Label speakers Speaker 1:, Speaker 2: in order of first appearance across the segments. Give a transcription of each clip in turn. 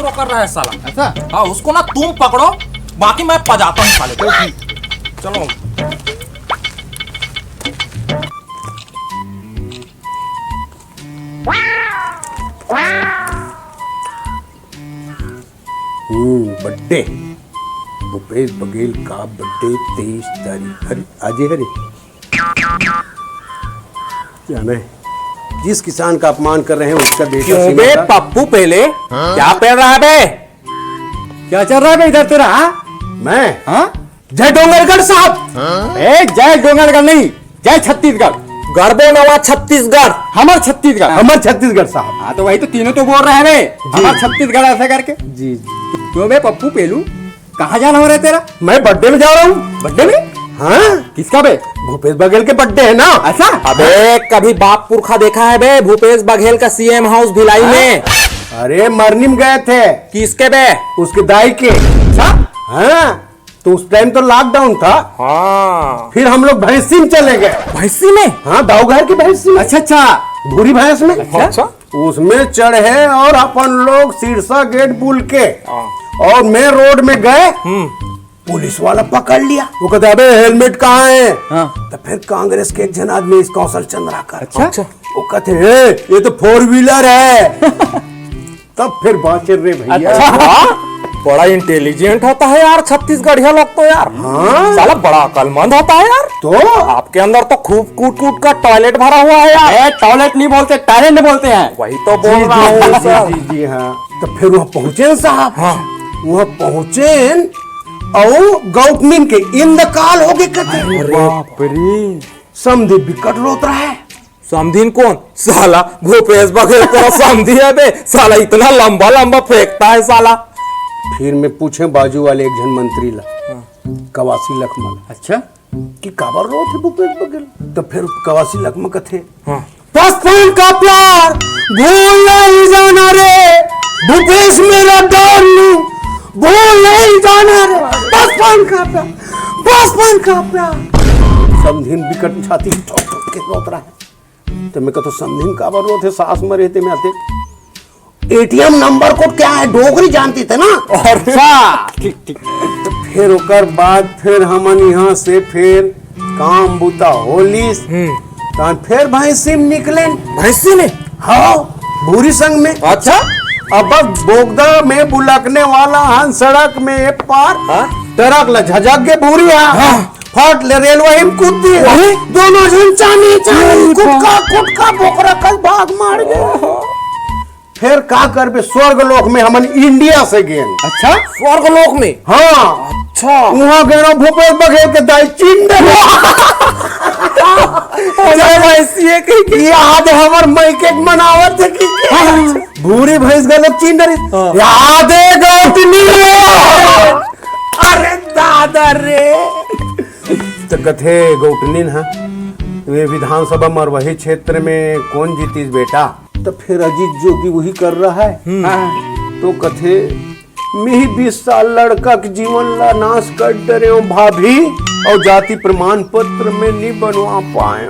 Speaker 1: शुरू कर रहा है साला।
Speaker 2: ऐसा?
Speaker 1: हाँ उसको ना तुम पकड़ो, बाकी मैं पजाता हूँ साले को। चलो
Speaker 3: बर्थडे भूपेश बघेल का बर्थडे 23 तारीख। अरे आज ही हरे जाना है। जिस किसान का अपमान कर रहे हैं उसका बेटा
Speaker 1: क्यों बे पप्पू पहले क्या पहन रहा है बे?
Speaker 2: क्या चल रहा है बे इधर तेरा?
Speaker 3: मैं
Speaker 2: हाँ?
Speaker 3: जय डोंगरगढ़ साहब।
Speaker 2: ए जय डोंगरगढ़ नहीं, जय छत्तीसगढ़।
Speaker 1: गढ़बो नवा छत्तीसगढ़।
Speaker 2: हमर छत्तीसगढ़।
Speaker 3: हमर छत्तीसगढ़ साहब।
Speaker 2: हाँ तो वही तो तीनों तो बोल रहे हैं बे, हमर छत्तीसगढ़ ऐसे करके।
Speaker 3: जी जी।
Speaker 2: क्यों बे पप्पू पेलू, कहाँ जाना हो रहा है तेरा?
Speaker 3: मैं बर्थडे में जा रहा हूँ।
Speaker 2: बर्थडे में?
Speaker 3: हाँ
Speaker 2: किसका बे?
Speaker 3: भूपेश बघेल के बर्थडे है ना।
Speaker 2: ऐसा?
Speaker 1: अबे कभी बाप पुरखा देखा है बे भूपेश बघेल का सीएम हाउस भिलाई में?
Speaker 3: अरे मरनी में गए थे।
Speaker 1: किसके बे?
Speaker 3: उसके दाई के।
Speaker 2: अच्छा?
Speaker 3: हाँ तो उस टाइम तो लॉकडाउन था।
Speaker 1: हाँ
Speaker 3: फिर हम लोग भैंसी में चले गए।
Speaker 1: भैंसी में?
Speaker 3: हाँ दाऊ घर की भैंसी में।
Speaker 2: अच्छा अच्छा।
Speaker 3: भूरी भैंस में।
Speaker 1: अच्छा
Speaker 3: उसमें चढ़े और अपन लोग सिरसा गेट पुल के और मैं रोड में गए। पुलिस वाला पकड़ लिया। वो कहता अबे हेलमेट कहाँ है?
Speaker 2: हाँ।
Speaker 3: तो फिर कांग्रेस के एक जन आदमी इस कौशल चंद्राकर।
Speaker 2: अच्छा।
Speaker 3: वो कहते ये तो 4 व्हीलर है। तब फिर बाँचे रे भैया।
Speaker 1: अच्छा बड़ा इंटेलिजेंट होता है यार छत्तीसगढ़िया लोग तो यार।
Speaker 3: हाँ
Speaker 1: साला बड़ा अकलमंद होता है यार।
Speaker 3: तो
Speaker 1: आपके अंदर तो खूब कूट कूट का टॉयलेट भरा हुआ है यार।
Speaker 2: टॉयलेट नहीं बोलते, टैलेंट बोलते हैं।
Speaker 1: वही तो बोल रहा हूँ सर।
Speaker 3: जी जी हाँ। तो फिर वहाँ पहुंचे साहब।
Speaker 1: हाँ
Speaker 3: वहाँ पहुंचे और गवर्नमेंट के इन द काल हो गए कहते
Speaker 2: बाप रे।
Speaker 3: समझे विकट रोत रहा है।
Speaker 1: समधिन कौन? साला भूपेश बघेल तो समधी है बे। साला इतना लंबा लंबा फेंकता है साला।
Speaker 3: फिर मैं पूछे बाजू वाले एक जन मंत्री ला कवासी लखमा
Speaker 2: अच्छा
Speaker 3: कि काबर रो थे भूपेश बघेल। तो फिर कवासी लखमा कथे
Speaker 1: हाँ।
Speaker 3: बचपन का प्यार भूल नहीं जाना रे भूपेश मेरा डार्लिंग भूल नहीं जाना रे बचपन का प्यार बचपन का प्यार। समधिन विकट छाती ठोक ठोक के रोत रहा है। तो मैं कहता समधिन काबर रो थे सास मरे थे मैं आते एटीएम नंबर कोड क्या है डोगरी जानती थे ना।
Speaker 2: अच्छा ठीक ठीक।
Speaker 3: तो फिर ओकर बाद फिर हमन यहाँ से फिर काम बुता होली फिर भैंसी में निकले।
Speaker 1: भैंसी में?
Speaker 3: हाँ भूरी संग में।
Speaker 1: अच्छा
Speaker 3: अब बस बोगदा में बुलकने वाला हन सड़क में एक पार ट्रक ल झजक के भूरी फट ले रेलवे में कूद दिए। दोनों जन चानी चानी कुटका बोकरा कल भाग मार गए। फिर का करबे स्वर्ग लोक में हमन इंडिया से गए।
Speaker 2: अच्छा
Speaker 1: स्वर्ग लोक में?
Speaker 3: हाँ
Speaker 1: अच्छा
Speaker 3: वहाँ गए भूपेश बघेल के दाई चिंड याद हमर मैके मनावत है कि भूरी भैंस गलो चिंड याद है गौतमी। अरे दादा रे तो कथे गौतनी ना वे विधानसभा मरवही क्षेत्र में कौन जीतीस बेटा? तो फिर अजीत जोगी वही कर रहा है। तो कथे मैं 20 साल लड़का के जीवन ला नाश कर डरे भाभी और जाति प्रमाण पत्र में नहीं बनवा पाए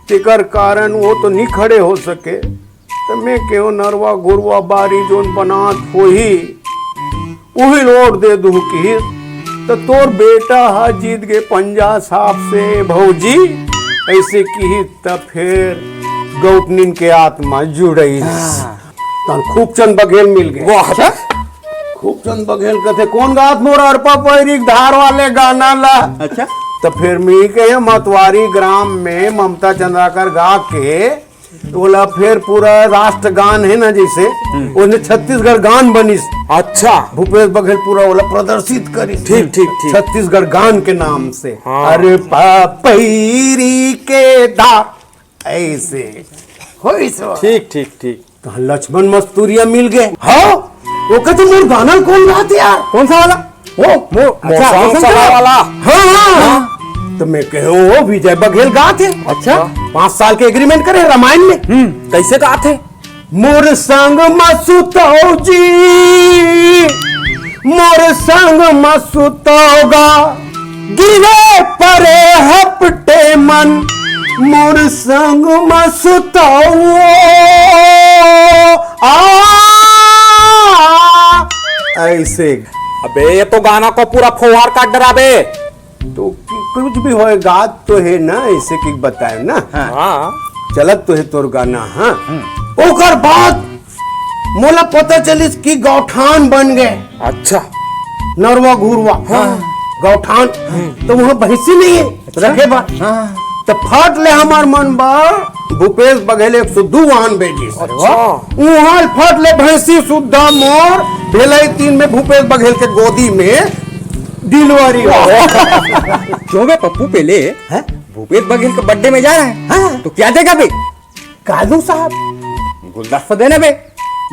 Speaker 3: तेकर कारण वो तो नहीं खड़े हो सके। तो मैं क्यों नरवा गुरवा बारी जोन बनात होही वही रोड दे दू की। तो तोर बेटा हा जीत गए पंजा साहब से भौजी ऐसे की। तब फिर गौतनीन के आत्मा जुड़ई। खूबचंद बघेल मिल गए।
Speaker 2: अच्छा
Speaker 3: खूबचंद बघेल कथे कौन गात मोर अरपा पैरी धार वाले गाना ला।
Speaker 2: अच्छा
Speaker 3: तो फिर मी कहे मतवारी ग्राम में ममता चंद्राकर गा के बोला फिर पूरा राष्ट्रगान है ना जैसे उसने छत्तीसगढ़ गान बनी।
Speaker 1: अच्छा
Speaker 3: भूपेश बघेल पूरा बोला प्रदर्शित करी।
Speaker 1: ठीक ठीक ठीक।
Speaker 3: छत्तीसगढ़ गान के नाम से।
Speaker 1: हाँ।
Speaker 3: अरे पैरी के धार ऐसे
Speaker 1: ठीक ठीक ठीक।
Speaker 3: तो लक्ष्मण मस्तूरिया मिल गए। हाँ वो कहते मोर गाना कौन गाते यार?
Speaker 2: कौन सा वाला?
Speaker 1: मौसम वाला।
Speaker 3: हाँ तो मैं कहे वो विजय बघेल गाते।
Speaker 2: अच्छा
Speaker 3: 5 साल के एग्रीमेंट करे रामायण में।
Speaker 1: कैसे गाते?
Speaker 3: मोर संग मसुतो जी मोर संग मसुतोगा गिरे परे हपटे मन मोर संग मसुतो आ ऐसे
Speaker 1: अबे ये तो गाना को पूरा फुहार काट डरा बे।
Speaker 3: तो कुछ भी होएगा तो है ना, ऐसे की बताए ना।
Speaker 1: हाँ
Speaker 3: चलत तो है तोर गाना। हाँ ओकर बाद मोला पता चलिस कि गौठान बन गए।
Speaker 1: अच्छा
Speaker 3: नरवा घुरवा गौठान। तो वहाँ भैंसी नहीं है रखे बा। तो फट ले हमार मन बा भूपेश बघेल 102 वाहन भेजी।
Speaker 1: अच्छा
Speaker 3: वहाँ फट ले भैंसी सुद्धा मोर भेलाई 3 में भूपेश बघेल के गोदी में डिलीवरी।
Speaker 2: क्यों बे पप्पू पहले
Speaker 3: है
Speaker 2: भूपेश बघेल के बर्थडे में जा रहा है।
Speaker 3: हाँ।
Speaker 2: तो क्या देगा बे?
Speaker 3: कादू साहब
Speaker 2: गुलदस्ता देना बे।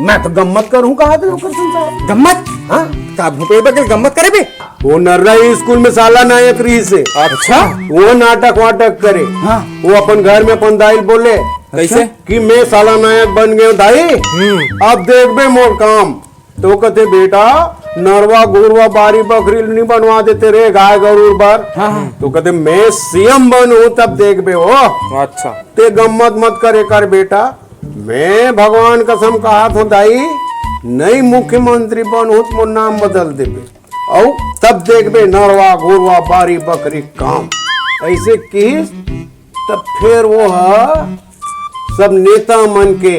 Speaker 3: मैं तो गम्मत करूँ कहा करसन साहब।
Speaker 2: गम्मत?
Speaker 3: हाँ
Speaker 2: का भूपेश बघेल गम्मत करे बे?
Speaker 3: वो नर्रा स्कूल में साला नायक रही से।
Speaker 1: अच्छा
Speaker 3: वो नाटक वाटक करे।
Speaker 2: हाँ।
Speaker 3: वो अपन घर में अपन दाई बोले
Speaker 1: कैसे?
Speaker 3: कि मैं साला नायक बन गया दाई, अब देख बे मोर काम। तो कहते बेटा नरवा गुरवा बारी बकरी नहीं बनवा देते रे गाय गरुड़ बार। तो कहते मैं सीएम बनूं तब देख बे। वो
Speaker 1: अच्छा
Speaker 3: ते गम्मत मत करे कर बेटा, मैं भगवान कसम कहा था दाई नई मुख्यमंत्री बनूं तो मोर नाम बदल देबे और तब देखबे नरवा गुरवा बारी बकरी काम। ऐसे की तब फिर वो सब नेता मन के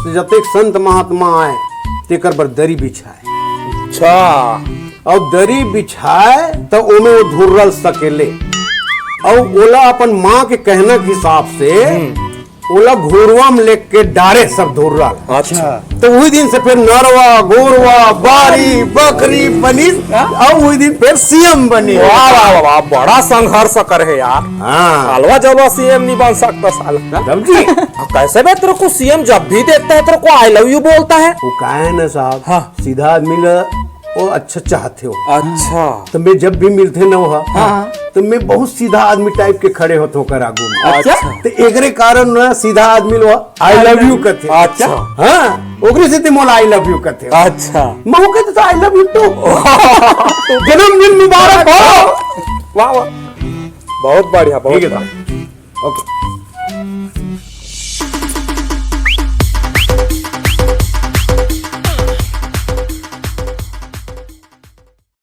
Speaker 3: जतेक संत महात्मा आए तेकर बर दरी बिछाए।
Speaker 1: अच्छा
Speaker 3: और दरी बिछाए तो ओमे वो धुर्रल सकेले और ओला अपन माँ के कहना के हिसाब से ओला घोरवा में लेके के डारे सब धुर्रल।
Speaker 1: अच्छा
Speaker 3: तो वही दिन से फिर नरवा गोरवा बारी बकरी बनी और वही दिन फिर सीएम बनी।
Speaker 1: वाह वाह वाह वाह, बड़ा संघर्ष कर है यार।
Speaker 3: हाँ
Speaker 1: सालवा जलवा सीएम नहीं बन सकता साला।
Speaker 3: समझी।
Speaker 1: कैसे बे तेरे को सीएम जब भी देखता है तेरे को आई लव यू बोलता है।
Speaker 3: वो का है ना साहब।
Speaker 1: हाँ।
Speaker 3: सीधा आदमी वो अच्छा चाहते हो।
Speaker 1: अच्छा
Speaker 3: तो मैं जब भी मिलते न हो तो मैं बहुत सीधा आदमी टाइप के खड़े होते होकर आगू में।
Speaker 1: अच्छा।
Speaker 3: तो एकरे कारण ना सीधा आदमी लो आई लव यू कहते।
Speaker 1: अच्छा।
Speaker 3: हाँ ओकरे से ते मोला आई लव यू कहते।
Speaker 1: अच्छा
Speaker 3: महू कहते तो आई लव यू टू। जन्मदिन मुबारक हो।
Speaker 1: वाह वाह बहुत बढ़िया बहुत
Speaker 3: ठीक है
Speaker 1: बढ़िया।
Speaker 3: ओके।